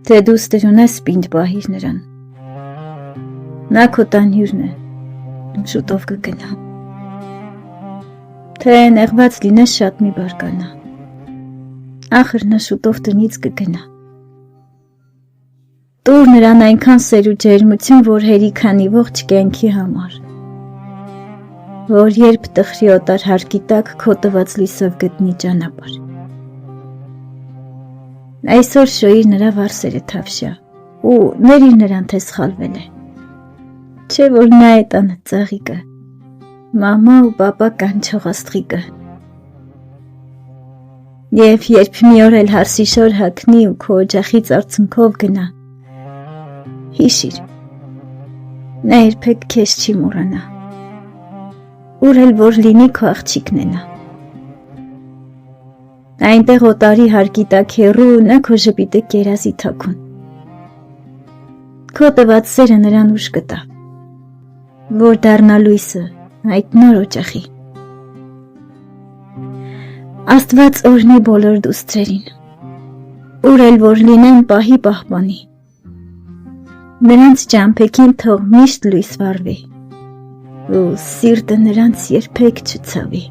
թե դու ստերունես պինդ պահիր նրան։ Նա քո տանյուրն է, շուտով կգնա։ Թե նեղված լինես շատ մի բարկանա, ախր նա շուտով տնից կգնա։ Տուր նրան այնքան սեր ու ջերմություն, որ հերիքանի ողջ կյանքի համար, որ երբ տխրի օտար հարկի տակ քո տված լույսով գտնի ճանապարհ։ Այսօր շոյիր նրա վարսերը թավշյա ու ներիր նրան, թե սխալվել է, չէ որ նա է տանը ծաղիկը, մամա ու պապա կանչող աստղիկը։ Եվ երբ մի օր էլ հարսի շոր հագնի ու քո օջախից արցունքով գնա, հիշիր, նա երբեք քեզ չի մոռանա, ուր էլ որ լինի քո աղջիկն է նա։ Այնտեղ օտարի հարկի տակ հեռու նա քո ժպիտը կերազի թաքուն։ Քո տված սերը նրան ուժ կտա, որ դառնա լույսը այդ նոր օջախի։ Աստված օրհնի բոլոր դուստրերին, ուր էլ որ լինեն պահի պահպանի, նրանց ճամփեքին թող միշտ լույս վառվի ու սիրտը նրանց երբեք չցավի։